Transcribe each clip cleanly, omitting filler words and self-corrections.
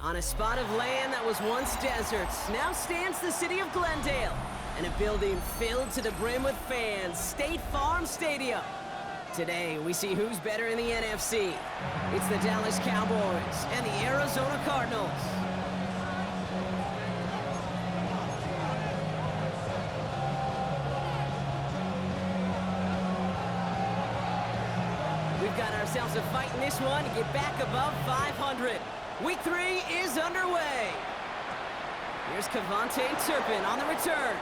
On a spot of land that was once deserts, now stands the city of Glendale, and a building filled to the brim with fans, State Farm Stadium. Today, we see who's better in the NFC. It's the Dallas Cowboys and the Arizona Cardinals. We've got ourselves a fight in this one to get back above 500. Week 3 is underway. Here's Cavante Turpin on the return.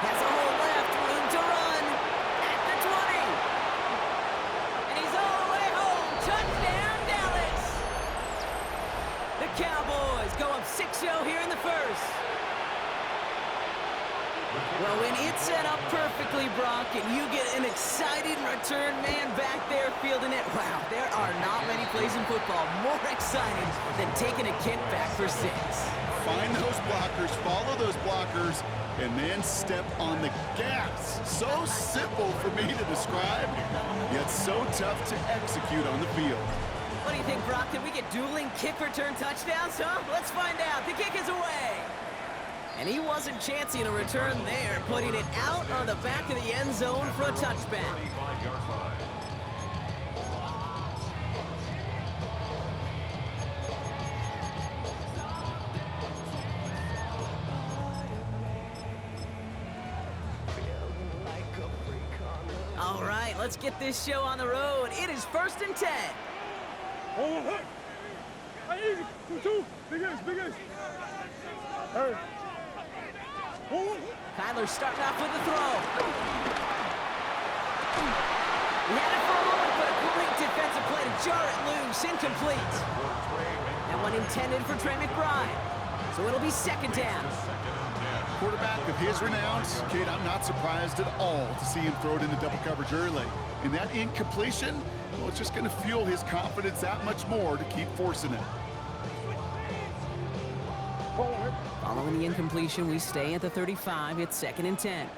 Has a hole left, room to run. At the 20. And he's all the way home. Touchdown, Dallas. The Cowboys go up 6-0 here in the first. Well, when it's set up perfectly, Brock, and you get an exciting return man back there fielding it, wow, there are not many plays in football more exciting than taking a kick back for 6. Find those blockers, follow those blockers, and then step on the gas. So simple for me to describe, yet so tough to execute on the field. What do you think, Brock? Can we get dueling kick return touchdowns, huh? Let's find out. The kick is away. And he wasn't chancing a return there, putting it out on the back of the end zone for a touchback. All right, let's get this show on the road. It is 1st and 10. Easy. 2-2. Big ace. Hey. Kyler starting off with the throw. He had it for a moment, but a great defensive play to jar it loose. Incomplete. That one intended for Trey McBride. So it'll be 2nd down. Quarterback of his renown, Kate, I'm not surprised at all to see him throw it into double coverage early. And that incompletion, well, it's just going to fuel his confidence that much more to keep forcing it. Following the incompletion, we stay at the 35. It's 2nd and 10.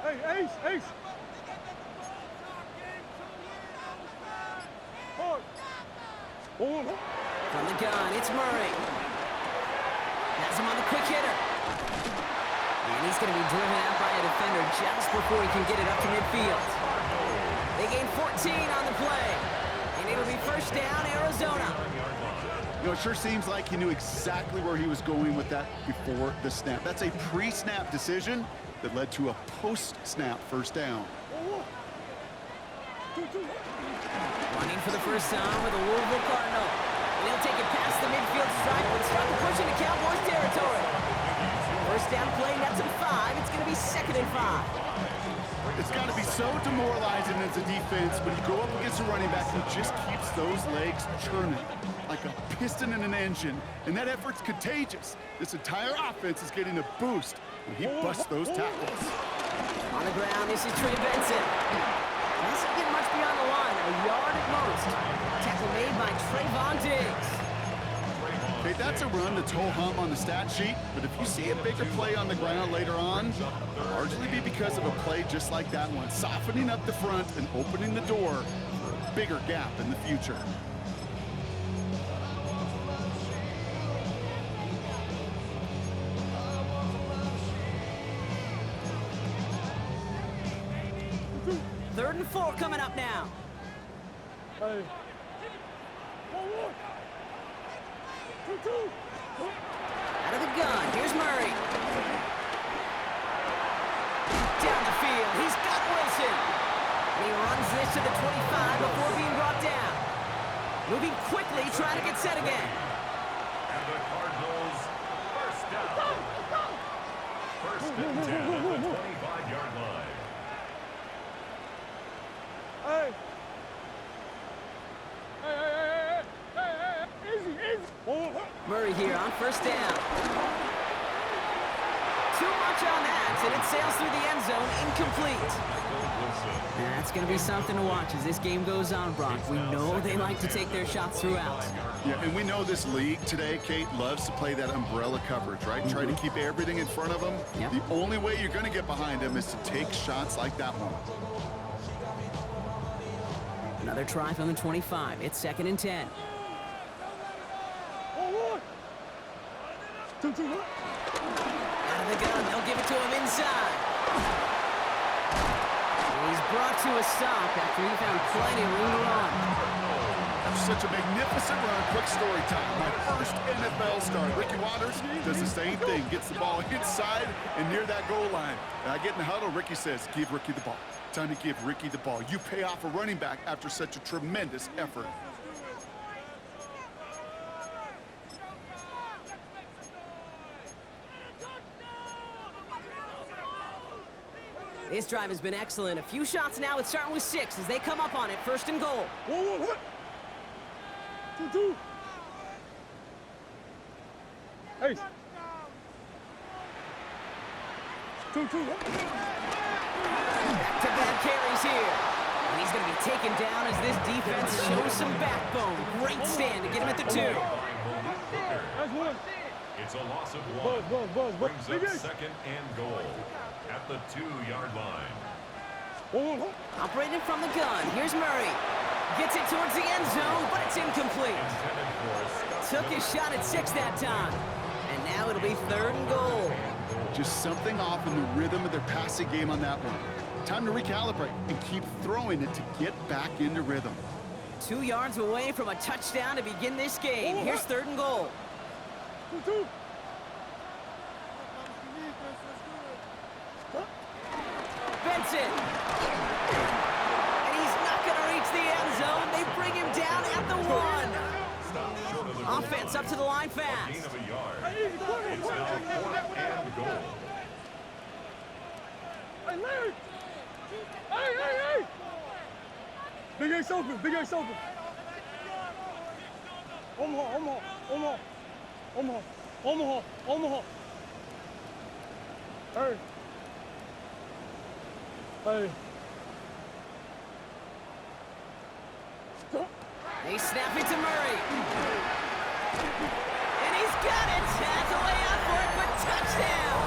Hey, ace. From the gun, it's Murray. Has him on the quick hitter. And he's going to be driven out by a defender just before he can get it up to midfield. They gain 14 on the play. And it'll be 1st down, Arizona. You know, it sure seems like he knew exactly where he was going with that before the snap. That's a pre-snap decision that led to a post-snap 1st down. Running for the first time with a Louisville Cardinal. And he'll take it past the midfield stripe and start to push into Cowboys territory. 1st down play, nets him 5. It's going to be 2nd and 5. It's got to be so demoralizing as a defense when you go up against a running back who just keeps those legs churning like a piston in an engine, and that effort's contagious. This entire offense is getting a boost when he busts those tackles. On the ground, this is Trey Benson. Doesn't get much beyond the line, a yard at most. Tackle made by Trayvon Diggs. Okay, that's a run that's ho-hum on the stat sheet, but if you see a bigger play on the ground later on, it'll largely be because of a play just like that one, softening up the front and opening the door for a bigger gap in the future. Third and 4 coming up now. Hey. 2-2. Out of the gun, here's Murray. Down the field, he's got Wilson. And he runs this to the 25 before being brought down. Moving quickly, trying to get set again. And the Cardinals, 1st down. 1st and 10 at the 25-yard line. Hey. Easy. Murray here on 1st down. Too much on that, and it sails through the end zone, incomplete. That's going to be something to watch as this game goes on, Brock. We know they like to take their shots throughout. Yeah, and we know this league today, Kate, loves to play that umbrella coverage, right? Try to keep everything in front of them. Yep. The only way you're going to get behind them is to take shots like that one. Another try from the 25. It's 2nd and 10. 1-1. 2-2. Out of the gun, they'll give it to him inside. He's brought to a stop after he found plenty of room to run. That's such a magnificent run. Quick story time. My first NFL start. Ricky Waters does the same thing. Gets the ball inside and near that goal line. And I get in the huddle. Ricky says, give Ricky the ball. Time to give Ricky the ball. You pay off a running back after such a tremendous effort. This drive has been excellent. A few shots now. It's starting with 6 as they come up on it. 1st and goal. 1-1. 2-2. Ace. 2-2. Back-to-back carries here. And he's going to be taken down as this defense shows some backbone. Great stand to get him at the 2. That's one. It's a loss of 1. Buzz. Brings up 2nd and goal at the 2-yard line. 1-1. Operating from the gun. Here's Murray. Gets it towards the end zone, but it's incomplete. Intended for a stop. Took his shot at 6 that time. And now it'll be 3rd and goal. Just something off in the rhythm of their passing game on that one. Time to recalibrate and keep throwing it to get back into rhythm. 2 yards away from a touchdown to begin this game. Here's 3rd and goal. 2-2. Benson. And he's not going to reach the end zone. They bring him down at the 1. Stop short of the Offense up to the line gain fast. of a yard. It's now 4th and goal. Hey, Larry. Hey. Big Ace open. Omaha. Hey. They snap it to Murray. And he's got it. Has a way out for it, but touchdown.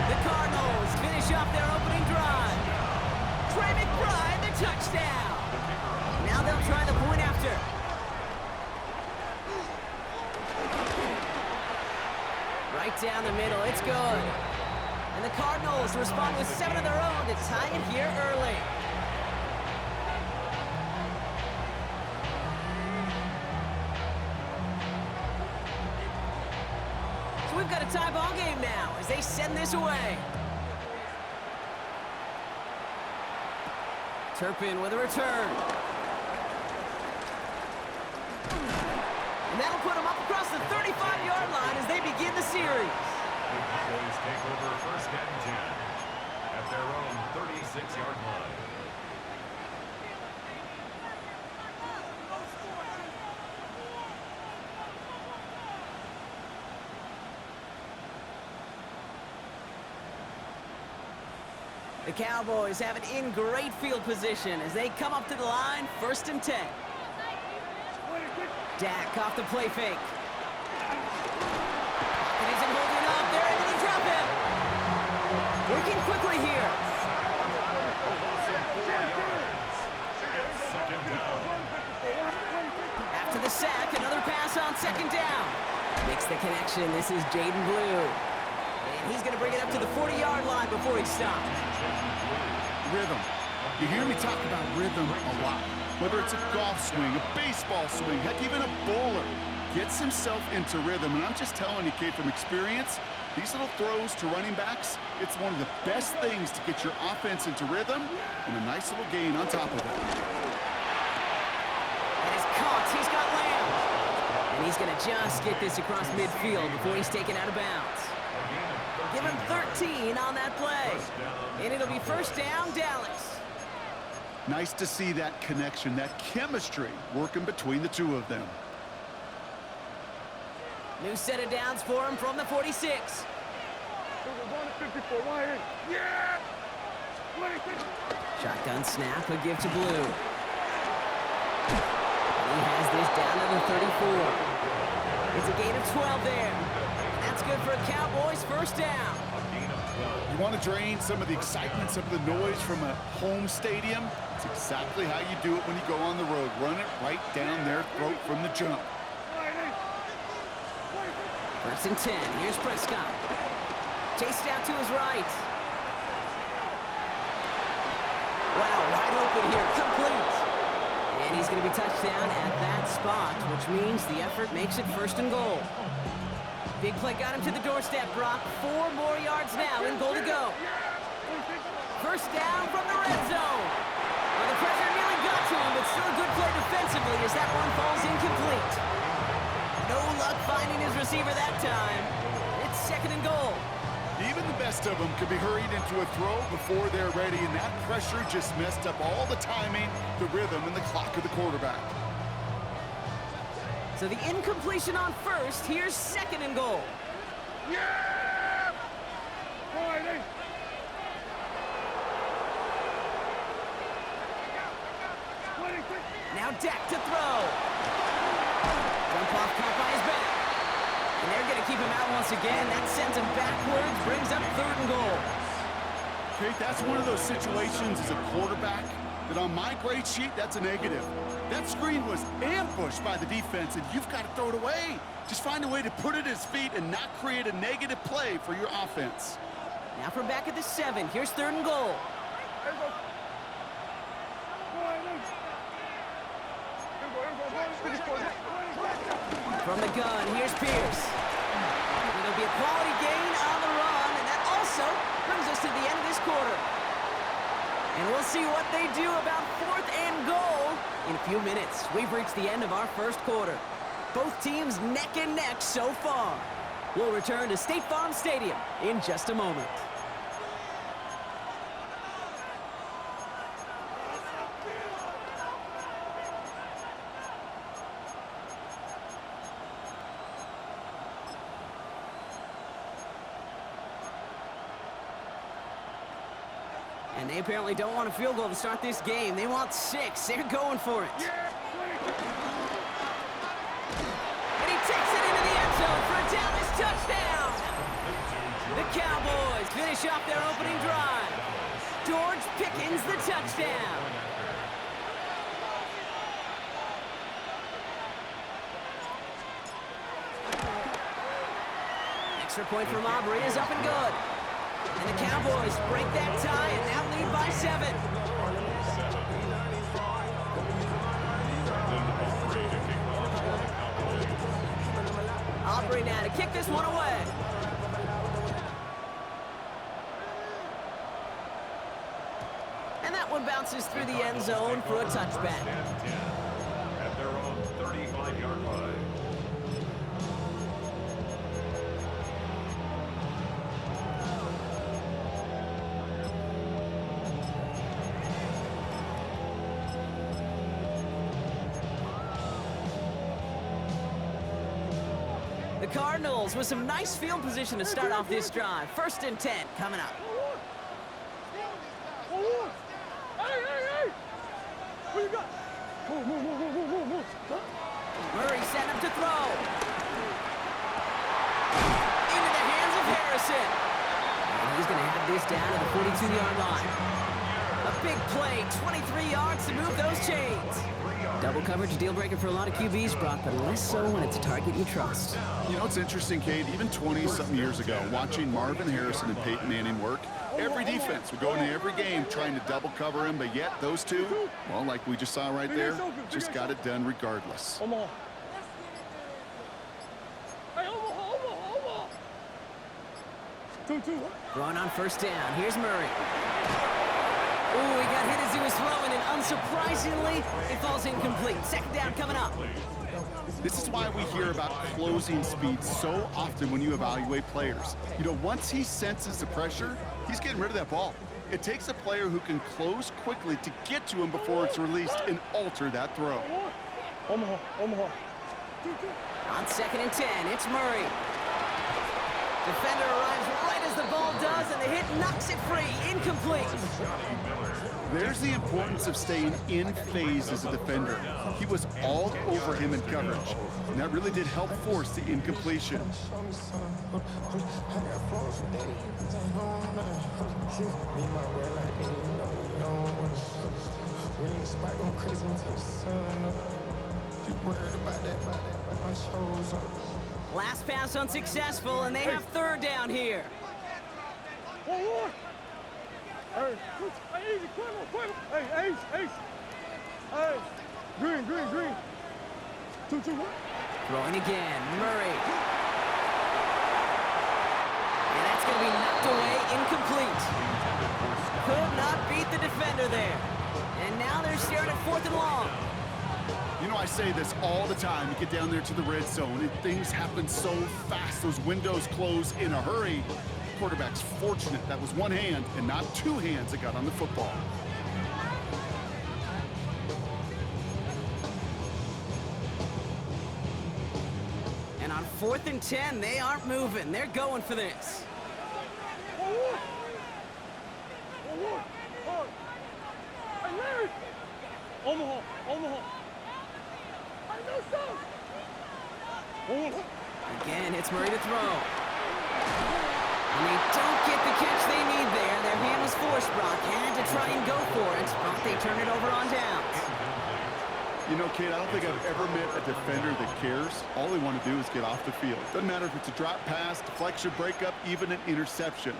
The Cardinals finish off their opening drive. Trey McBride, the touchdown. Now they'll try the point after. Right down the middle. It's good. And the Cardinals respond with 7 of their own to tie it here early. So we've got a tie ball game now as they send this away. Turpin with a return. And that'll put them up across the 35-yard line as they begin the series. The Cowboys take over 1st and 10 at their own 36-yard line. The Cowboys have it in great field position as they come up to the line, 1st and 10. Dak off the play fake. And isn't holding up. They're into the drop it. Working quickly here. Second down. After the sack, another pass on 2nd down. Makes the connection. This is Jaden Blue. And he's going to bring it up to the 40-yard line before he stops. Rhythm. You hear me talk about rhythm a lot. Whether it's a golf swing, a baseball swing, heck, even a bowler gets himself into rhythm. And I'm just telling you, kid, from experience, these little throws to running backs, it's one of the best things to get your offense into rhythm and a nice little gain on top of it. And it's caught. He's got Lamb. And he's going to just get this across midfield before he's taken out of bounds. Give him 13 on that play. And it'll be 1st down, Dallas. Nice to see that connection, that chemistry working between the two of them. New set of downs for him from the 46. Yeah! Shotgun snap, a give to Blue. And he has this down to the 34. It's a gain of 12 there. That's good for a Cowboys 1st down. You want to drain some of the excitement, some of the noise from a home stadium? It's exactly how you do it when you go on the road. Run it right down their throat from the jump. First and 10. Here's Prescott. Chased out to his right. Wow, wide open here. Complete. And he's going to be touched down at that spot, which means the effort makes it first and goal. Big play got him to the doorstep, Brock. 4 more yards now and goal to go. First down from the red zone. Well, the pressure nearly got to him, but still a good play defensively as that one falls incomplete. No luck finding his receiver that time. It's second and goal. Even the best of them could be hurried into a throw before they're ready, and that pressure just messed up all the timing, the rhythm, and the clock of the quarterback. So the incompletion on first. Here's second and goal. Yeah! Now Dak to throw. Jump off caught by his back. And they're going to keep him out once again. That sends him backwards, brings up third and goal. Okay, that's one of those situations as a quarterback that on my grade sheet, that's a negative. That screen was ambushed by the defense, and you've got to throw it away. Just find a way to put it at his feet and not create a negative play for your offense. Now from back at the 7, here's third and goal. From the gun, here's Pierce. It'll be a quality gain on the run, and that also brings us to the end of this quarter. And we'll see what they do about fourth and goal in a few minutes. We've reached the end of our first quarter. Both teams neck and neck so far. We'll return to State Farm Stadium in just a moment. And they apparently don't want a field goal to start this game. They want 6. They're going for it. And he takes it into the end zone for a Dallas touchdown. The Cowboys finish off their opening drive. George Pickens the touchdown. Extra point from Aubrey is up and good. And the Cowboys break that tie and now lead by 7. Aubrey now to kick this one away. And that one bounces through the end zone for a touchback. At their own 35-yard line. The Cardinals with some nice field position to start off this drive. First and 10 coming up. Hey! What you got? Murray set up to throw. Into the hands of Harrison. And he's going to have this down to the 42-yard line. A big play, 23 yards to move those chains. Double coverage, deal breaker for a lot of QBs, Brock, but less so when it's a target you trust. You know, it's interesting, Kate, even 20-something years ago, watching Marvin Harrison and Peyton Manning work, every defense would go into every game trying to double cover him, but yet those two, well, like we just saw right there, just got it done regardless. Omaha. Hey, Omaha. 2-2. Throwing on first down. Here's Murray. Ooh, he got hit as he was throwing, and unsurprisingly, it falls incomplete. Second down coming up. This is why we hear about closing speed so often when you evaluate players. You know, once he senses the pressure, he's getting rid of that ball. It takes a player who can close quickly to get to him before it's released and alter that throw. Omaha. On second and 10, it's Murray. Defender arrives right as as the ball does, and the hit knocks it free. Incomplete. There's the importance of staying in phase as a defender. He was all over him in coverage, and that really did help force the incompletion. Last pass unsuccessful, and they have third down here. One more. Hey, easy, quick. Hey, Ace. Hey, green. 2, 1. Throwing again, Murray. And that's going to be knocked away, incomplete. Could not beat the defender there. And now they're staring at 4th and long. You know, I say this all the time. You get down there to the red zone, and things happen so fast. Those windows close in a hurry. Quarterback's fortunate that was one hand and not two hands that got on the football. And on 4th and 10, they aren't moving. They're going for this. One more. Hey, Larry. Omaha. I know so. Again, it's Murray to throw. And they don't get the catch they need there. Their hand was forced, Brock. Had to try and go for it, but they turn it over on downs. You know, Kate, I don't think I've ever met a defender that cares. All they want to do is get off the field. Doesn't matter if it's a drop pass, deflection, breakup, even an interception.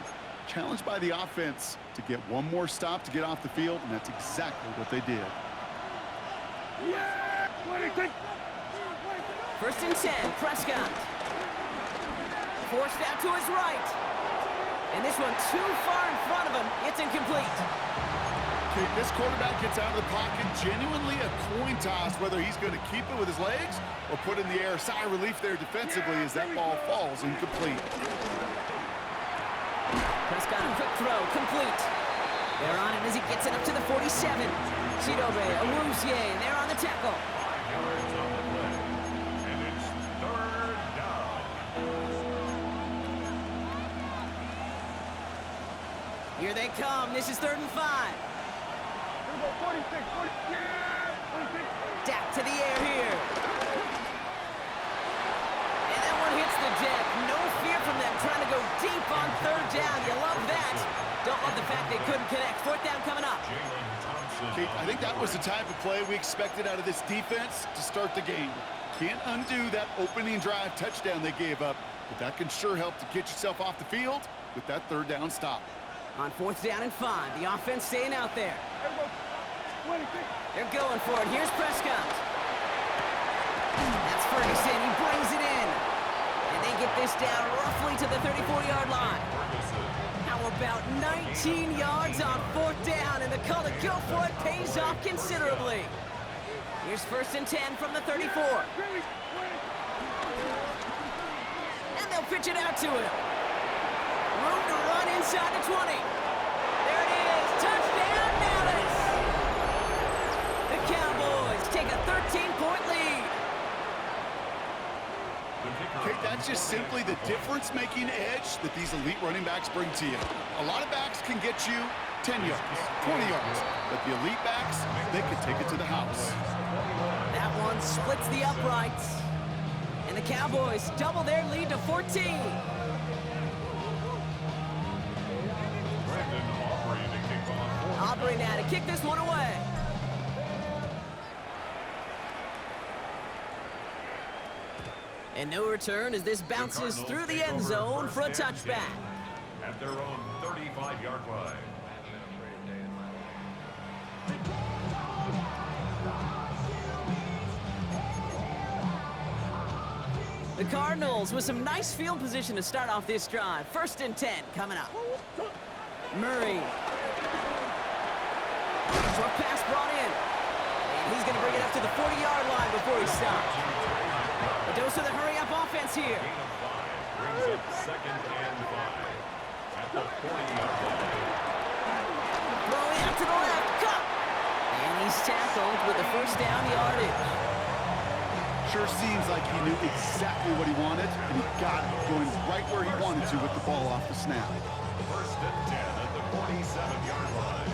Challenged by the offense to get one more stop to get off the field, and that's exactly what they did. Yeah! 1st and 10, Prescott. Forced out to his right. And this one too far in front of him. It's incomplete. Okay, this quarterback gets out of the pocket, genuinely a coin toss, whether he's going to keep it with his legs or put in the air. Sigh of relief there defensively as that ball falls incomplete. Prescott, a quick throw, complete. They're on him as he gets it up to the 47. Chidobe, Awuzie, they're on the tackle. 5 yards on the play. And it's 3rd down. Here they come. This is 3rd and 5. Here we go, 46. Yeah! 46. Dak to the air here. And that one hits the deck. No fear from them trying to go deep on 3rd down. You love that. Don't love the fact they couldn't connect. 4th down coming up. Kate, I think that was the type of play we expected out of this defense to start the game. Can't undo that opening drive touchdown they gave up, but that can sure help to get yourself off the field with that 3rd down stop. On 4th down and 5, the offense staying out there. Here we go. 26. They're going for it. Here's Prescott. That's Ferguson. He brings it in. And they get this down roughly to the 34-yard line. How about 19 yards on 4th down, and the call to go for it pays off considerably. Here's 1st and 10 from the 34. And they'll pitch it out to him. Room to run inside the 20. There it is. Touchdown, Dallas. The Cowboys take a 13-point lead. Kate, that's just simply the difference-making edge that these elite running backs bring to you. A lot of backs can get you 10 yards, 20 yards, but the elite backs, they can take it to the house. That one splits the uprights. And the Cowboys double their lead to 14. Aubrey now to kick this one away. And no return as this bounces through the end zone for a touchback. At their own 35-yard line. The Cardinals with some nice field position to start off this drive. 1st and 10 coming up. Murray. Short pass brought in. And he's going to bring it up to the 40-yard line before he stops. A dose of the hurry-up offense here. Gain of 5 brings up 2nd and 5. At the 40-yard line. Throwing out to the left. Cut. And he's tackled with the 1st down yardage. sure seems like he knew exactly what he wanted, and he got it, going right where he wanted to with the ball off the snap. First and 10 at the 47-yard line.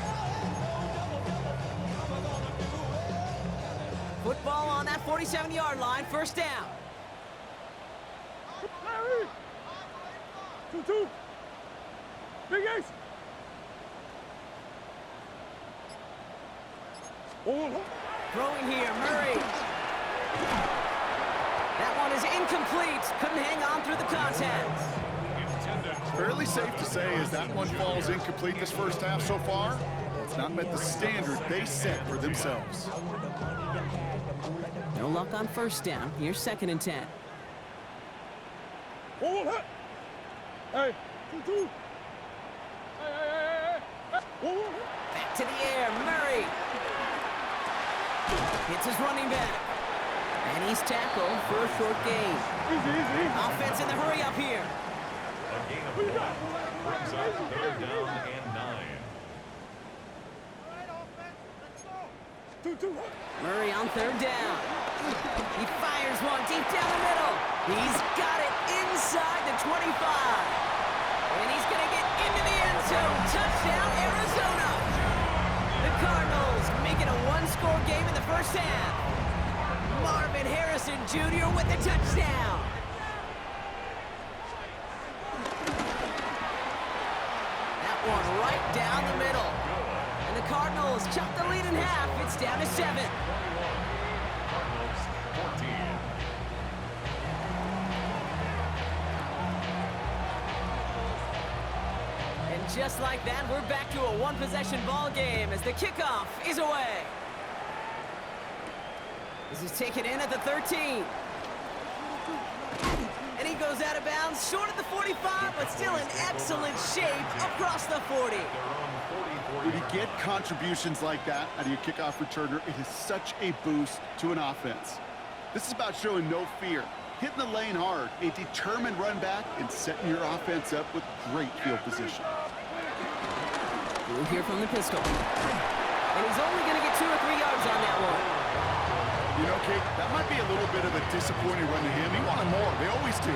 Football on that 47-yard line, first down. Larry! 2-2. Big Ace! Oh, Throwing here, Murray. That one is incomplete. Couldn't hang on through the contact. Fairly safe to say as that one falls incomplete this first half so far, it's not met the standard they set for themselves. No luck on first down. Here's second and 10. oh, hey! 2-2. Hey! Oh, Back to the air, Murray. Hits his running back. And he's tackled for a short gain. easy. Offense in the hurry up here. A gain of 1 brings up third down and 9. 2-2. Murray on third down. He fires one deep down the middle. He's got it inside the 25. And he's going to get into the end zone. Touchdown, Arizona. The Cardinals make it a one-score game in the first half. Marvin Harrison Jr. with the touchdown. That one right down the middle. And the Cardinals chop the lead in half. It's down to 7. Cardinals 14. And just like that, we're back to a one-possession ball game as the kickoff is away. This is taken in at the 13. And he goes out of bounds, short of the 45, but still in excellent shape across the 40. When you get contributions like that out of your kickoff returner, it is such a boost to an offense. This is about showing no fear, hitting the lane hard, a determined run back, and setting your offense up with great field position. We'll hear from the pistol. And he's only going to get 2 or 3 yards on that one. You know, Kate, that might be a little bit of a disappointing run to him. He wanted more. They always do.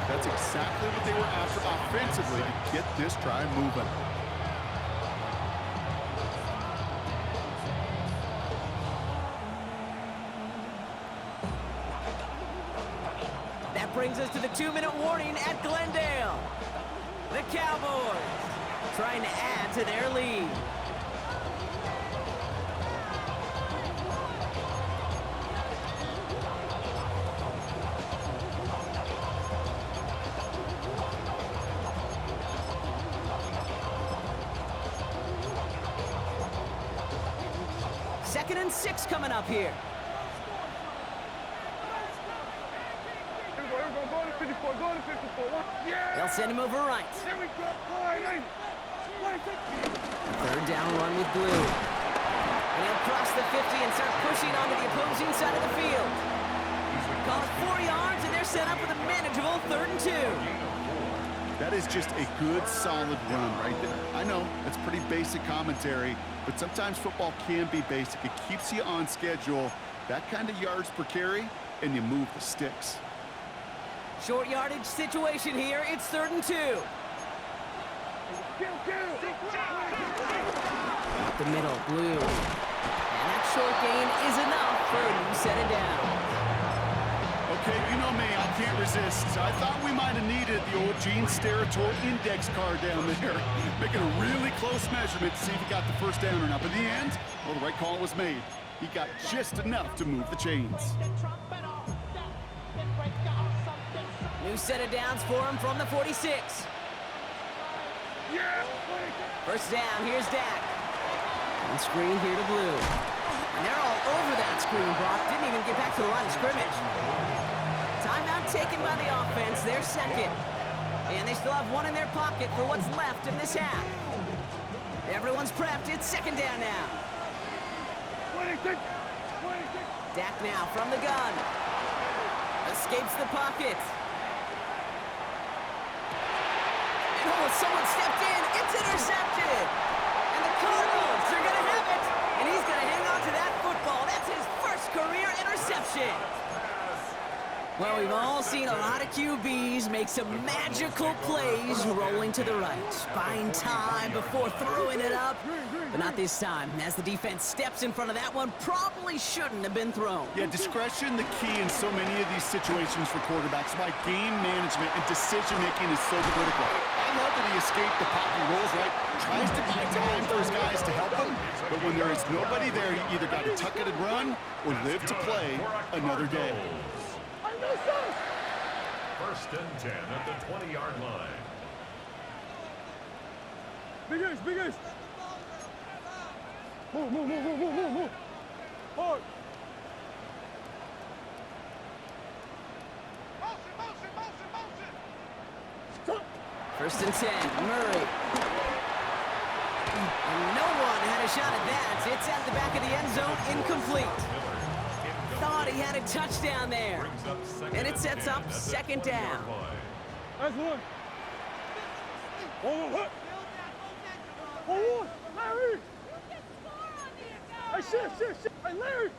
That's exactly what they were after offensively to get this drive moving. That brings us to the 2-minute warning at Glendale. The Cowboys trying to add to their lead. Second and 6 coming up here. Here we go. Go to 54. Go to 54. Yeah! They'll send him over right. There we go. Line. Third down run with Blue. And he'll cross the 50 and start pushing onto the opposing side of the field. Call it 4 yards, and they're set up with a manageable 3rd and 2. That is just a good, solid run right there. I know, it's pretty basic commentary, but sometimes football can be basic. It keeps you on schedule, that kind of yards per carry, and you move the sticks. Short yardage situation here. It's 3rd and 2. Up the middle, Blue. And that short gain is enough for a new set of down. Okay, you know me, I can't resist. I thought we might have needed the old Gene Steratore index card down there, making a really close measurement to see if he got the first down or not. But in the end, well, the right call was made. He got just enough to move the chains. New set of downs for him from the 46. First down, here's Dak. And screen here to Blue. And they're all over that screen, Brock. Didn't even get back to the line of scrimmage. Timeout taken by the offense, their second. And they still have one in their pocket for what's left of this half. Everyone's prepped, it's second down now. Dak now from the gun. Escapes the pocket. And oh, someone stepped in, it's intercepted. And the Cardinals are gonna have it. And he's gonna hang on to that football. That's his first career interception. Well, we've all seen a lot of QBs make some magical plays rolling to the right, buying time before throwing it up, but not this time, as the defense steps in front of that one. Probably shouldn't have been thrown. Yeah, discretion the key in so many of these situations for quarterbacks. Why game management and decision-making is so critical. I love that he escaped the pocket rolls, right? Tries to buy time for his guys to help him, but when there is nobody there, you either got to tuck it and run or live to play another day. First and 10 at the 20-yard line. Big Ace, Big Ace. Move, move, move, move, move, move, move. Hard. First and 10, Murray. And no one had a shot at that. It's at the back of the end zone, incomplete. Thought he had a touchdown there. And it sets up second down. That's one. Hold on. Hold on. Larry. Hey, shit. Hey, Larry.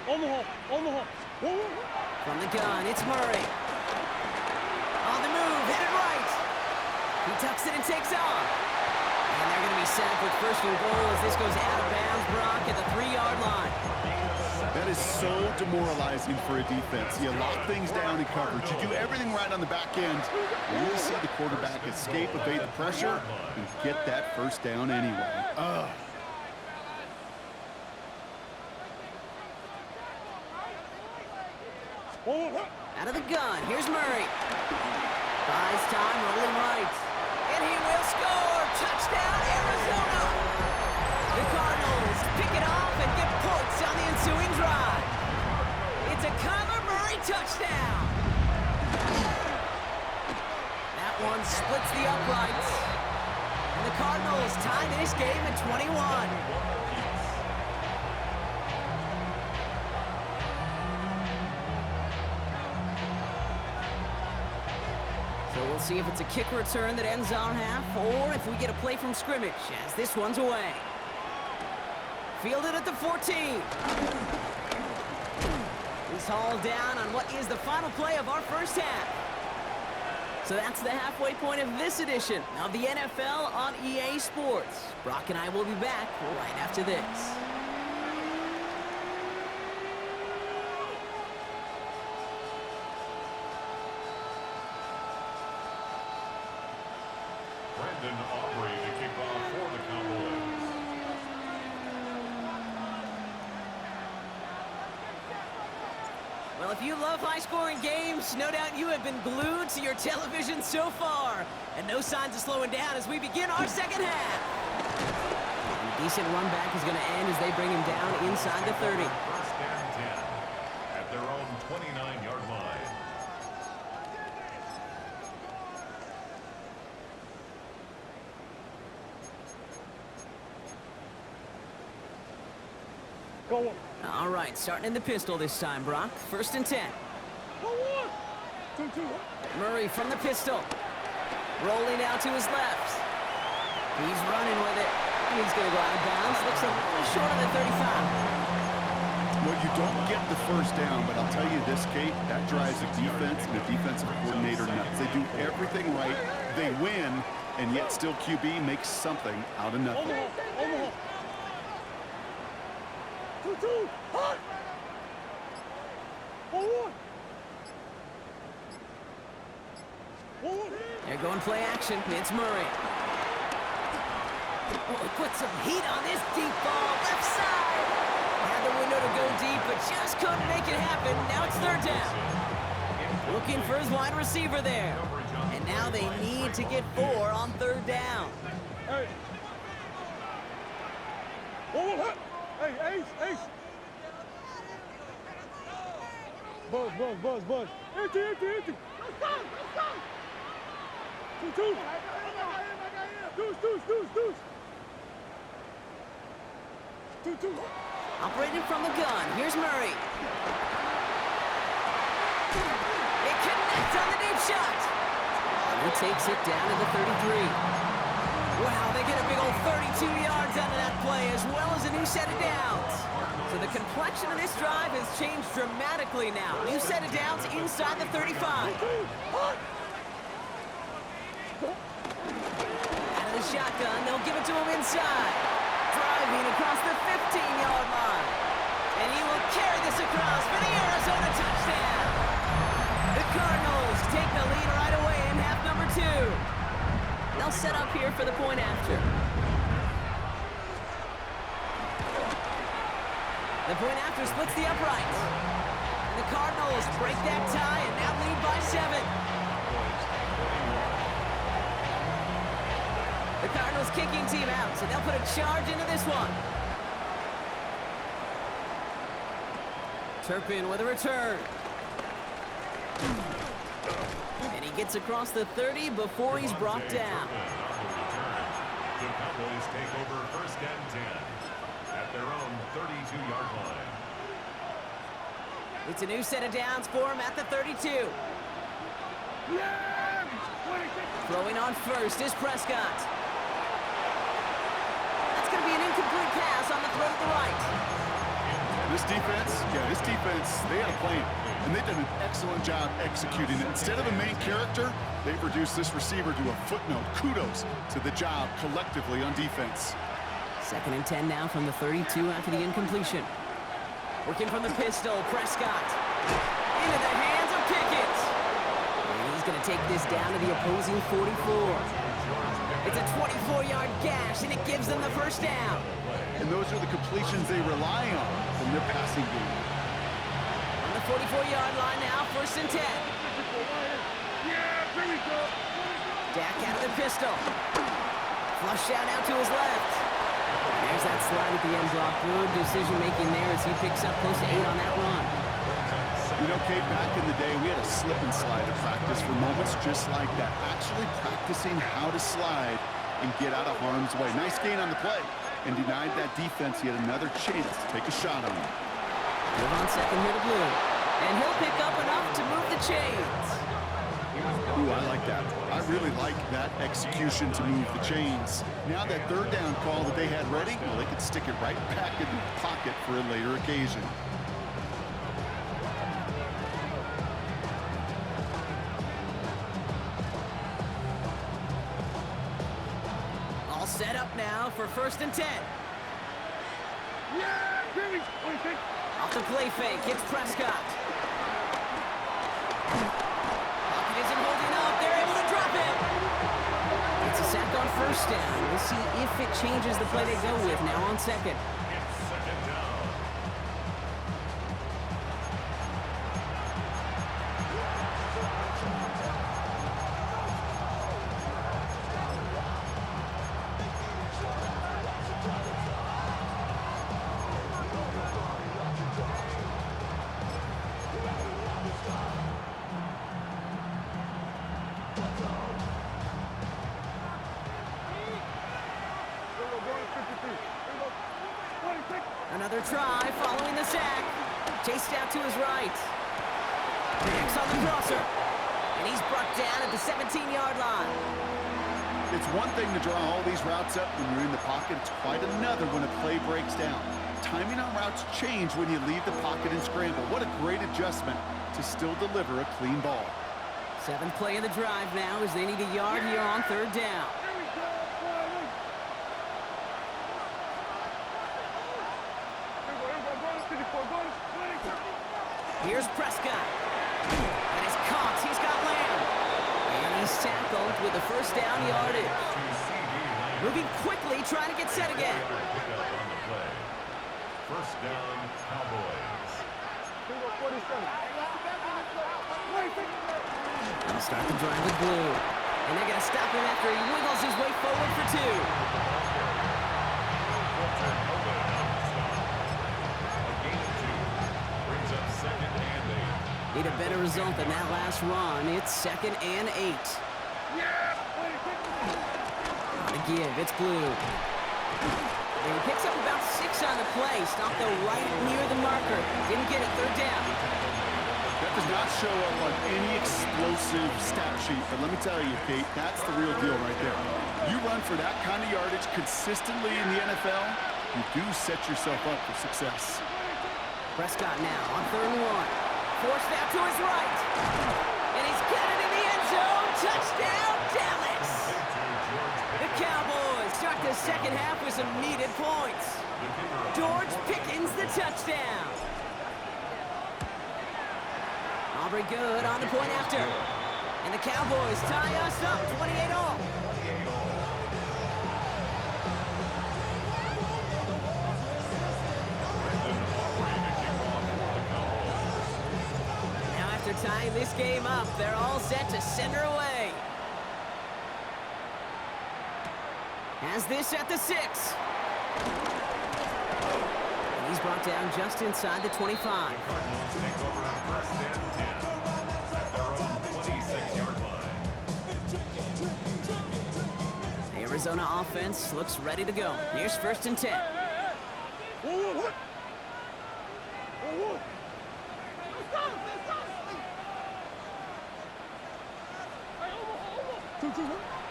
On the hole. Hold on. From the gun, it's Murray. On the move, headed right. He tucks it and takes off. And they're going to be sacked with first and goal as this goes out of bounds, Brock, at the 3-yard line. That is so demoralizing for a defense. You lock things down in coverage. You do everything right on the back end. You really see the quarterback escape, evade the pressure, and get that first down anyway. Out of the gun, here's Murray. Buys time, rolling right. And he will score! Touchdown, Arizona! The Cardinals pick it off and get points on the ensuing drive. It's a Kyler Murray touchdown. That one splits the uprights. And the Cardinals tie this game at 21. So we'll see if it's a kick return that ends our half, or if we get a play from scrimmage, as this one's away. Fielded at the 14. He's hauled down on what is the final play of our first half. So that's the halfway point of this edition of the NFL on EA Sports. Brock and I will be back right after this. Brandon Aubrey to kick off for the Cowboys. Well, if you love high-scoring games, no doubt you have been glued to your television so far. And no signs of slowing down as we begin our second half. A decent run back is going to end as they bring him down inside the 30. First and 10 at their own 29-yard line. Go on. All right, starting in the pistol this time, Brock. First and 10. Go on. 2-2. Murray from the pistol. Rolling out to his left. He's running with it. He's going to go out of bounds. Looks a little short of the 35. Well, you don't get the first down, but I'll tell you this, Kate, that drives the defense and the defensive coordinator nuts. They do everything right. They win, and yet still QB makes something out of nothing. On the hole. 2-2. Hot. Hold on. They're going play action. It's Murray. Oh, he put some heat on this deep ball. Left side. Had the window to go deep, but just couldn't make it happen. Now it's third down. Looking for his wide receiver there. And now they need to get 4 on third down. Hey. Hold on. Hey, Ace. Buzz. Empty. Let's go. 2-2. Deuce. 2-2. Operating from the gun. Here's Murray. It connects on the deep shot. And he takes it down to the 33. Wow, they get a big old 32 yards out of that play, as well as a new set of downs. So So the complexion of this drive has changed dramatically now. New set of downs inside the 35. Out of the shotgun, they'll give it to him inside. Driving across the 15-yard line. And he will carry this across for the Arizona touchdown. The Cardinals take the lead right away in half number 2. They'll set up here for the point after. The point after splits the uprights. And the Cardinals break that tie and now lead by 7. The Cardinals kicking team out, so they'll put a charge into this one. Turpin with a return. And he gets across the 30 before he's brought down. The Cowboys take over first and 10 at their own 32-yard line. It's a new set of downs for him at the 32. Throwing on first is Prescott. That's going to be an incomplete pass on the throw to the right. This defense, they had a plan, and they've done an excellent job executing it. Instead of a main character, they've reduced this receiver to a footnote. Kudos to the job collectively on defense. 2nd and 10 now from the 32 after the incompletion. Working from the pistol, Prescott. Into the hands of Pickett. And he's going to take this down to the opposing 44. It's a 24-yard gash, and it gives them the first down. And those are the completions they rely on from their passing game. On the 44-yard line now, 1st and 10. Dak out of the pistol. Flush out to his left. There's that slide at the end block. Good decision-making there as he picks up close to 8 on that run. You know, Kate, back in the day, we had a slip and slide at practice for moments just like that. Actually practicing how to slide and get out of harm's way. Nice gain on the play. And denied that defense yet another chance to take a shot on him. Move on second here to Blue. And he'll pick up enough to move the chains. Ooh, I like that. I really like that execution to move the chains. Now that 3rd down call that they had ready, well, they could stick it right back in the pocket for a later occasion. Set up now for 1st and 10. Off the play fake, it's Prescott. Pocket isn't holding up. They're able to drop it. It's a sack on 1st down. We'll see if it changes the play they go with now on 2nd. It's 2nd down. Another try following the sack. Chased out to his right. Next on the crosser. And he's brought down at the 17-yard line. It's one thing to draw all these routes up when you're in the pocket. It's quite another when a play breaks down. Timing on routes change when you leave the pocket and scramble. What a great adjustment to still deliver a clean ball. 7th play of the drive now as they need a yard here on 3rd down. Here's Prescott. And it's caught. He's got Lamb. And he's tackled with the 1st down yardage. Moving quickly, trying to get set again. 1st down, Cowboys. They'll start the drive with Blue. And they're going to stop him after he wiggles his way forward for 2. Need a better result than that last run. It's 2nd and 8. To give, it's Blue. And he picks up about 6 on the play. Stopped though right near the marker. Didn't get it, 3rd down. That does not show up on any explosive stat sheet, but let me tell you, Kate, that's the real deal right there. You run for that kind of yardage consistently in the NFL, you do set yourself up for success. Prescott now on 3rd and 1. Forced out to his right. And he's got it in the end zone. Touchdown, Dallas! The Cowboys start the second half with some needed points. George Pickens the touchdown. Aubrey good on the point after. And the Cowboys tie us up 28-all. Now after tying this game up, they're all set to send her away. Has this at the 6. And he's brought down just inside the 25. The Arizona offense looks ready to go. Here's 1st and 10.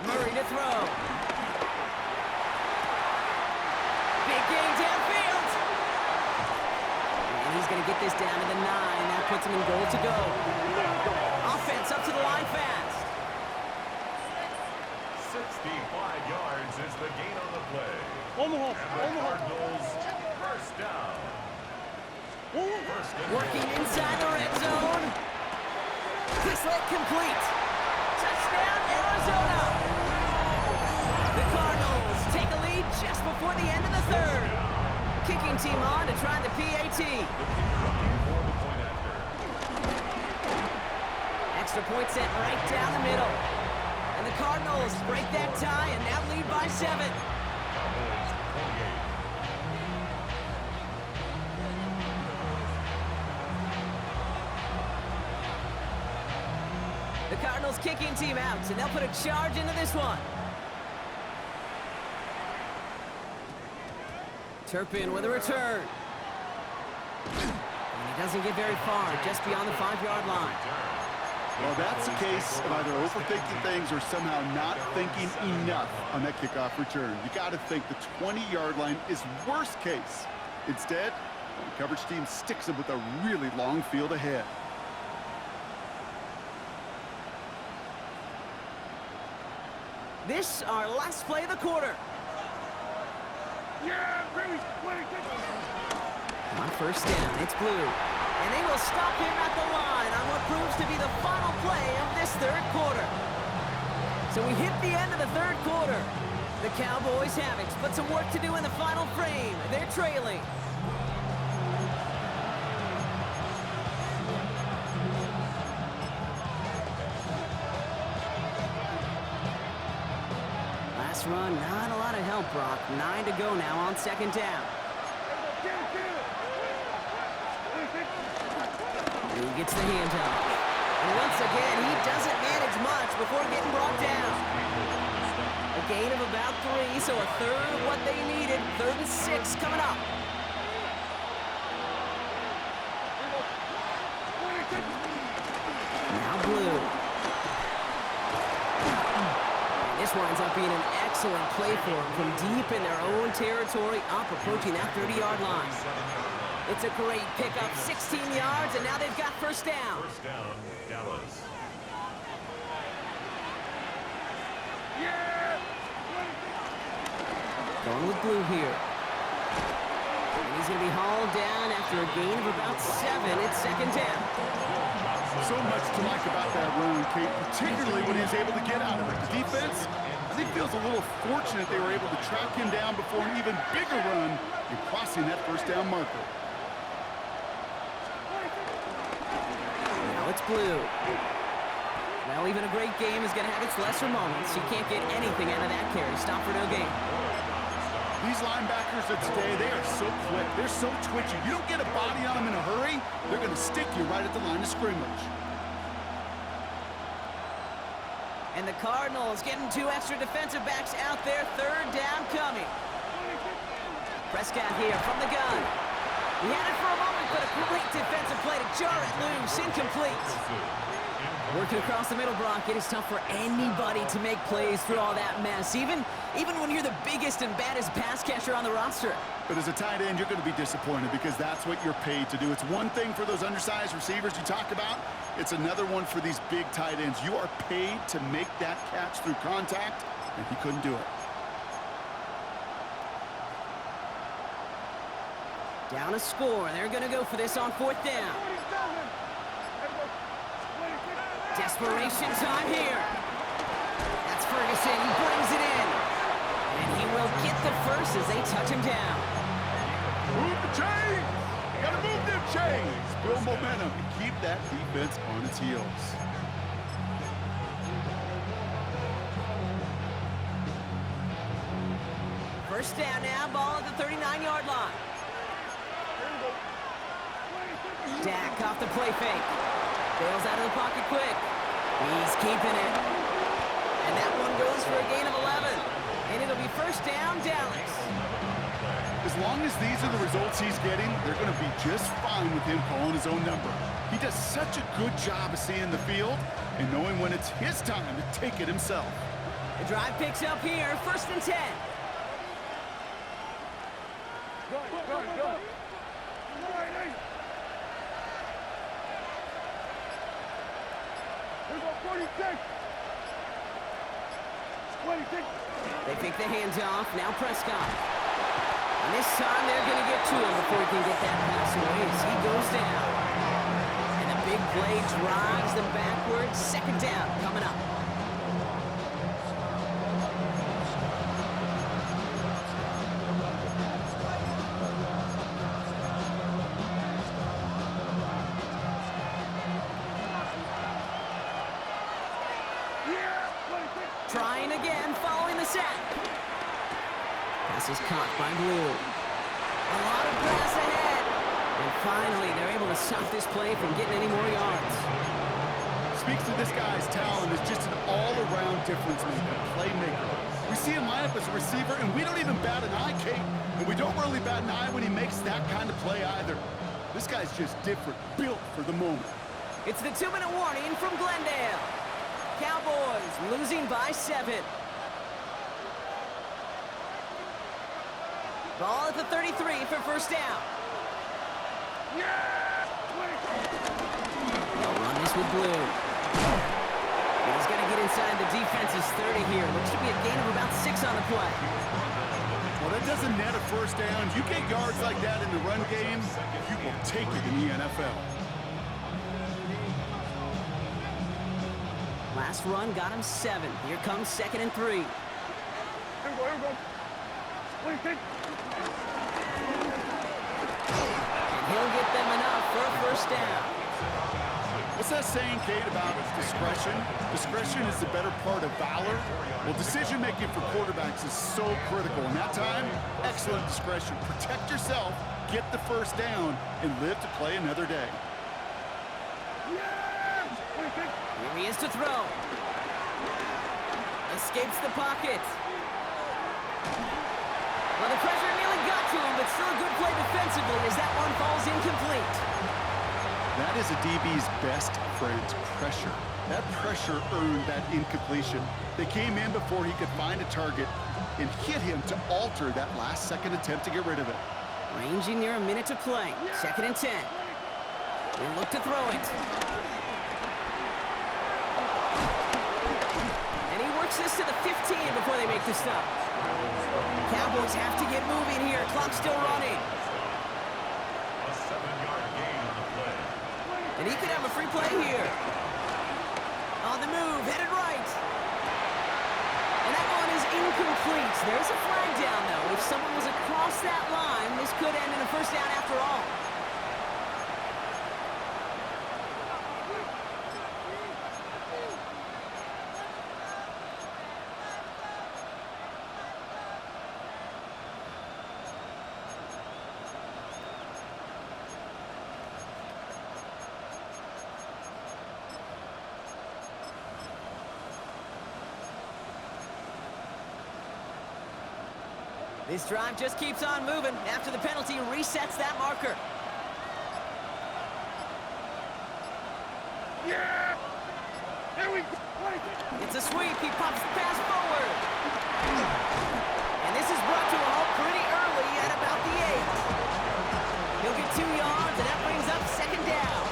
Murray to throw. Big game downfield. And he's going to get this down to the 9. That puts him in goal to go. Offense up to the line fast. 65 yards is the gain on the play. Omaha. And the Cardinals, first down. Working inside the red zone. This leg complete. Touchdown, Arizona. The Cardinals take a lead just before the end of the 3rd. Kicking team on to try the PAT. Extra point set right down the middle. And the Cardinals break that tie and now lead by 7. The Cardinals kicking team out, and they'll put a charge into this one. Turpin with a return. And he doesn't get very far, just beyond the 5-yard line. Well, that's a case of either overthinking things or somehow not thinking enough on that kickoff return. You got to think the 20-yard line is worst case. Instead, the coverage team sticks him with a really long field ahead. This our last play of the quarter. Yeah, baby. On 1st down, it's Blue. And they will stop him at the line on what proves to be the final play of this 3rd quarter. So we hit the end of the 3rd quarter. The Cowboys have it, but some work to do in the final frame. They're trailing. Last run, not a lot of help, Brock. 9 to go now on 2nd down. He gets the handoff. And once again, he doesn't manage much before getting brought down. A gain of about 3, so a 3rd of what they needed. 3rd and 6 coming up. Now Blue. And this winds up being an excellent play for him from deep in their own territory, up approaching that 30-yard line. It's a great pickup, 16 yards, and now they've got 1st down. 1st down, Dallas. Going with Blue here. And he's going to be hauled down after a gain of about 7. It's 2nd down. So much to like about that run, Kate, particularly when he was able to get out of it. The defense, I think, feels a little fortunate they were able to track him down before an even bigger run and crossing that 1st down marker. Now it's Blue. Well, even a great game is going to have its lesser moments. You can't get anything out of that carry. Stop for no gain. These linebackers of today, they are so quick. They're so twitchy. You don't get a body on them in a hurry, they're going to stick you right at the line of scrimmage. And the Cardinals getting 2 extra defensive backs out there. 3rd down coming. Prescott here from the gun. He had it for a moment, but a great defensive play to jar it loose. Incomplete. Working across the middle, Brock, it is tough for anybody to make plays through all that mess, even when you're the biggest and baddest pass catcher on the roster. But as a tight end, you're going to be disappointed because that's what you're paid to do. It's one thing for those undersized receivers you talk about. It's another one for these big tight ends. You are paid to make that catch through contact, and he couldn't do it. Down a score. They're going to go for this on 4th down. Desperation time here. That's Ferguson. He brings it in. And he will get the first as they touch him down. Move the chains! You gotta move them chains! Build momentum and keep that defense on its heels. First down now, ball at the 39-yard line. Dak off the play fake. Bails out of the pocket quick. He's keeping it. And that one goes for a gain of 11. And it'll be first down, Dallas. As long as these are the results he's getting, they're going to be just fine with him calling his own number. He does such a good job of seeing the field and knowing when it's his time to take it himself. The drive picks up here, 1st and 10. Go. Here we go, 46. 26. They pick the hands off. Now Prescott. And this time they're going to get to him before he can get that pass away as he goes down. And the big play drives them backwards. 2nd down coming up. Trying again, following the sack. Pass is caught by Blue. A lot of pass ahead. And finally, they're able to stop this play from getting any more yards. Speaks to this guy's talent as just an all-around difference maker, playmaker. We see him line up as a receiver, and we don't even bat an eye, Kate. And we don't really bat an eye when he makes that kind of play either. This guy's just different, built for the moment. It's the 2-minute warning from Glendale. Cowboys losing by 7. Ball at the 33 for first down. They'll run this with Blue. He's going to get inside the defense's 30 here. Looks to be a gain of about 6 on the play. Well, that doesn't net a first down. You get yards like that in the run game, you will take it in the NFL. Last run got him 7. Here comes 2nd and 3. Here we go. 26. And he'll get them enough for a first down. What's that saying, Kate, about discretion? Discretion is the better part of valor. Well, decision-making for quarterbacks is so critical. In that time, excellent discretion. Protect yourself, get the first down, and live to play another day. Here he is to throw. Escapes the pocket. Well, the pressure nearly got to him, but still a good play defensively as that one falls incomplete. That is a DB's best friend, pressure. That pressure earned that incompletion. They came in before he could find a target and hit him to alter that last-second attempt to get rid of it. Ranging near a minute to play. 2nd and 10. They look to throw it. And he works this to the 15 before they make the stop. Cowboys have to get moving here. Clock's still running. A 7-yard gain on the play. And he could have a free play here. On the move, headed right. And that one is incomplete. There's a flag down, though. If someone was across that line, this could end in a first down after all. This drive just keeps on moving. After the penalty, resets that marker. It's a sweep. He pops the pass forward. And this is brought to a halt pretty early at about the 8. He'll get 2 yards, and that brings up second down.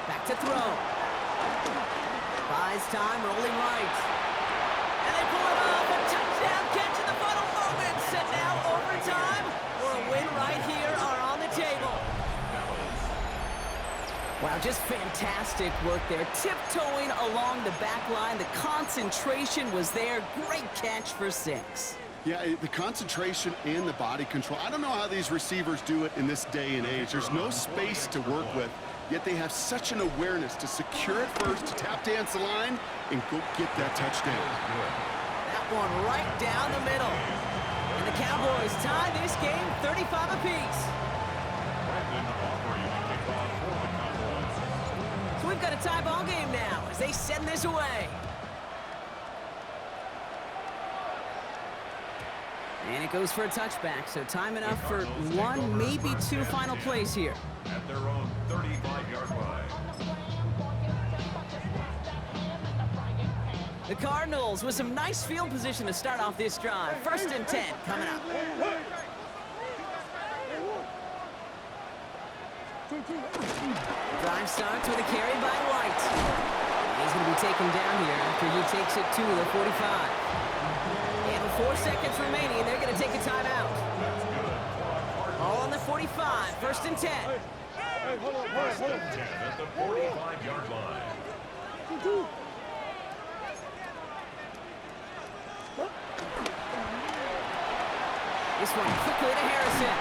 Back to throw. Buys time, rolling right. And they pull it off. A touchdown catch in the final moments. And now overtime or a win right here are on the table. Wow, just fantastic work there. Tiptoeing along the back line. The concentration was there. Great catch for 6. Yeah, the concentration and the body control. I don't know how these receivers do it in this day and age. There's no space to work with, yet they have such an awareness to secure it first, to tap dance the line, and go get that touchdown. That one right down the middle. And the Cowboys tie this game 35 apiece. So we've got a tie ball game now as they send this away. And it goes for a touchback, so time enough for 1, maybe 2 final plays here. At their own 35-yard line. The Cardinals with some nice field position to start off this drive. 1st and 10 coming up. Drive starts with a carry by White. He's going to be taken down here after he takes it to the 45. And with 4 seconds remaining, they're going to take a timeout. All on the 45, 1st and 10. First and 10 at the 45-yard line. This one quickly to Harrison.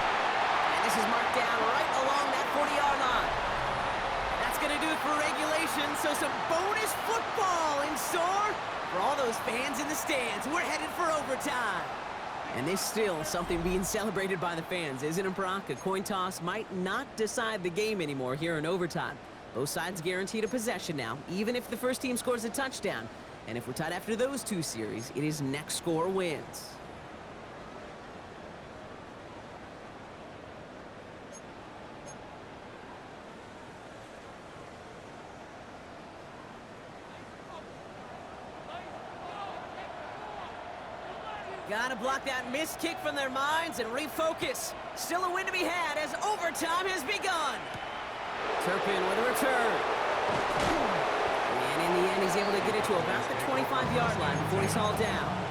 And this is marked down right along that 40-yard line. That's going to do it for regulation, so some bonus football in store for all those fans in the stands. We're headed for overtime. And there's still something being celebrated by the fans, isn't it, Brock? A coin toss might not decide the game anymore here in overtime. Both sides guaranteed a possession now, even if the first team scores a touchdown. And if we're tied after those 2 series, it is next score wins. Gotta block that missed kick from their minds and refocus. Still a win to be had as overtime has begun. Turpin with a return. And in the end, he's able to get it to about the 25-yard line before he's hauled down.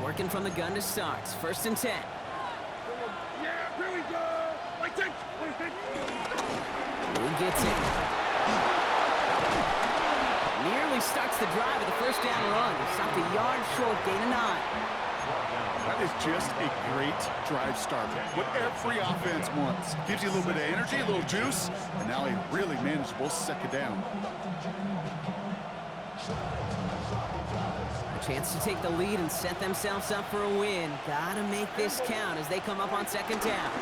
Working from the gun to start. 1st and 10. Yeah, here we go. Like that. Who gets it? Nearly starts the drive with a 1st down run. Stopped a yard short, gain of 9. That is just a great drive starter. What every offense wants. Gives you a little bit of energy, a little juice, and now a really manageable 2nd down. Chance to take the lead and set themselves up for a win. Gotta make this count as they come up on 2nd down.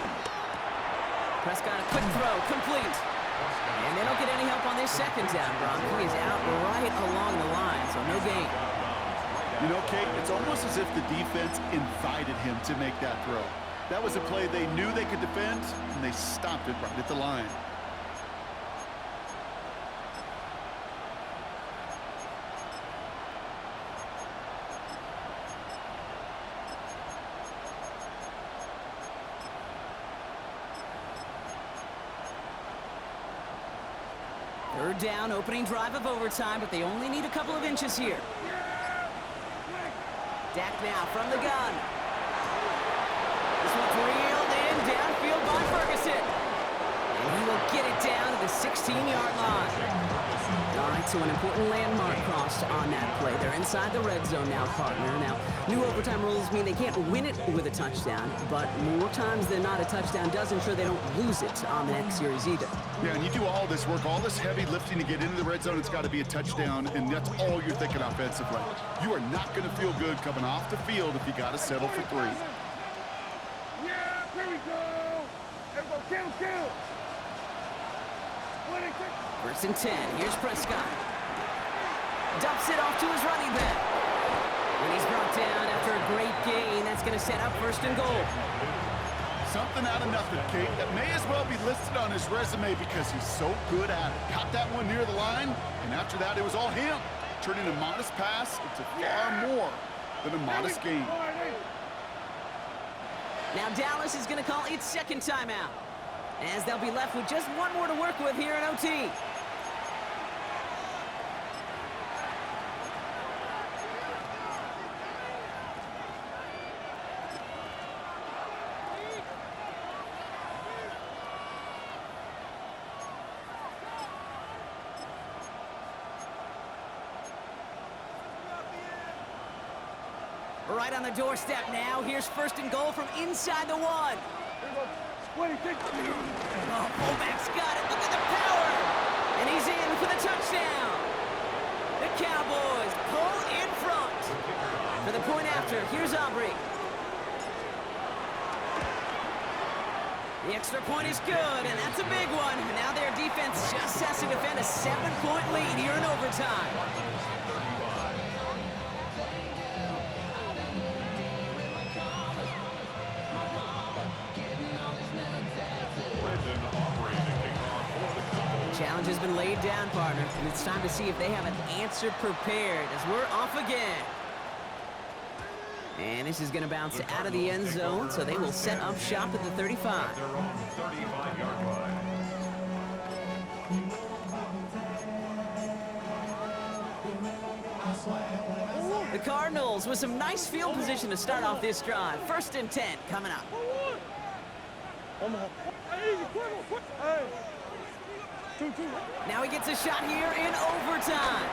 Prescott, a quick throw, complete. And they don't get any help on this 2nd down, Brock. He is out right along the line, so no gain. You know, Kate, it's almost as if the defense invited him to make that throw. That was a play they knew they could defend, and they stopped it right at the line. Third down, opening drive of overtime, but they only need a couple of inches here. Dak now from the gun. This one's reeled in downfield by Ferguson. And he will get it down to the 16-yard line. All right, So an important landmark crossed on that play. They're inside the red zone now, partner. Now, new overtime rules mean they can't win it with a touchdown, but more times than not, a touchdown does ensure they don't lose it on the next series either. Yeah, and you do all this work, all this heavy lifting to get into the red zone, it's got to be a touchdown, and that's all you're thinking offensively. You are not going to feel good coming off the field if you got to settle for 3. Yeah, here we go. Everybody, kill. 26. First and 10. Here's Prescott. Dumps it off to his running back. And he's brought down after a great gain. That's going to set up first and goal. Something out of nothing, Kate. That may as well be listed on his resume because he's so good at it. Caught that one near the line, and after that, it was all him. Turning a modest pass into far more than a modest gain. Now Dallas is going to call its second timeout, as they'll be left with just one more to work with here in OT. Right on the doorstep now. Here's first and goal from inside the 1. 26. Oh, fullback's got it. Look at the power. And he's in for the touchdown. The Cowboys pull in front. For the point after, here's Aubrey. The extra point is good, and that's a big one. Now their defense just has to defend a 7-point lead here in overtime. Challenge has been laid down, partner, and it's time to see if they have an answer prepared as we're off again. And this is going to bounce out of the end zone, so they will set up shop at the 35. Their own 35-yard line. The Cardinals with some nice field position to start off this drive. First and 10 coming up. Now he gets a shot here in overtime.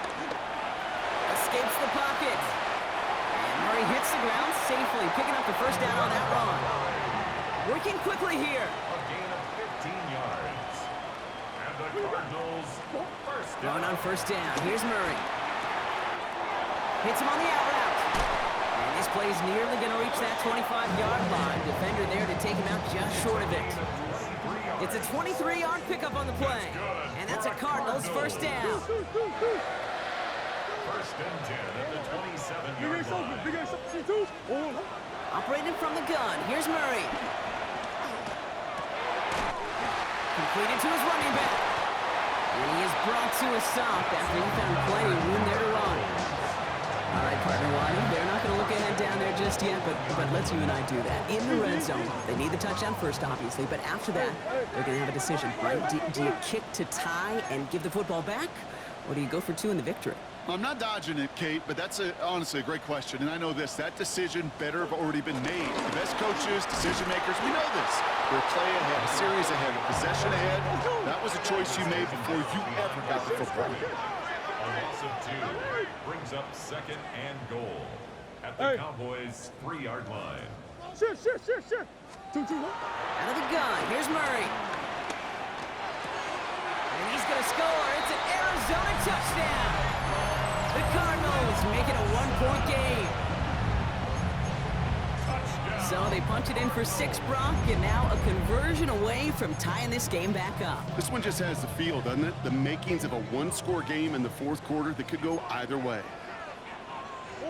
Escapes the pocket. And Murray hits the ground safely, picking up the first down on that run. Working quickly here. A gain of 15 yards. And the Cardinals first down. Going on first down. Here's Murray. Hits him on the out route. And this play's nearly going to reach that 25-yard line. Defender there to take him out just short of it. It's a 23-yard pickup on the play. And that's a Cardinals first down. First and 10 at the 27-yard line. Operating from the gun. Here's Murray. Completed to his running back. And he is brought to a stop after he found plenty of room there to run. All right, partner Waddy, they're not going to look ahead down there just yet, but let's you and I do that. In the red zone, they need the touchdown first, obviously, but after that, they're going to have a decision, right? Do you kick to tie and give the football back, or do you go for 2 in the victory? I'm not dodging it, Kate, but that's honestly a great question. And I know this, that decision better have already been made. The best coaches, decision makers, we know this. They're a play ahead, a series ahead, a possession ahead. That was a choice you made before you ever got the football. A loss of 2 brings up second and goal at the Cowboys' 3-yard line. Shit. 2-2. Out of the gun, here's Murray. And he's going to score. It's an Arizona touchdown. The Cardinals make it a 1-point game. So they punch it in for 6, Brock, and now a conversion away from tying this game back up. This one just has the feel, doesn't it? The makings of a 1-score game in the 4th quarter that could go either way.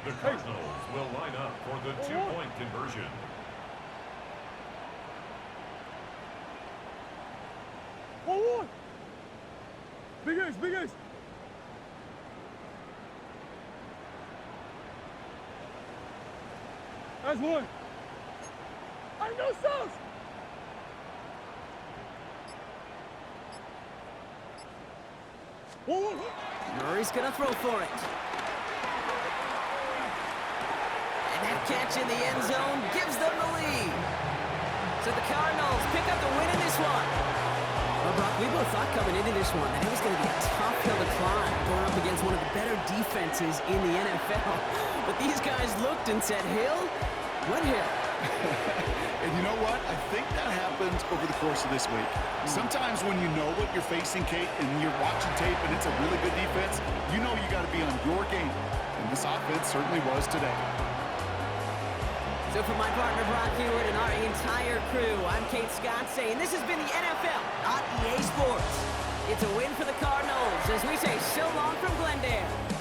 The Cardinals will line up for the 2-point conversion. One. Big Ace. That's one. I know sauce. One. Murray's going to throw for it. And that catch in the end zone gives them the lead. So the Cardinals pick up the win in this one. Well, Brock, we both thought coming into this one that it was going to be a tough hill to climb going up against one of the better defenses in the NFL. But these guys looked and said, hill? What hill? And you know what? I think that happens over the course of this week. Sometimes when you know what you're facing, Kate, and you're watching tape and it's a really good defense, you know you got to be on your game. And this offense certainly was today. So for my partner, Brock Hewitt, and our entire crew, I'm Kate Scott saying this has been the NFL on EA Sports. It's a win for the Cardinals as we say so long from Glendale.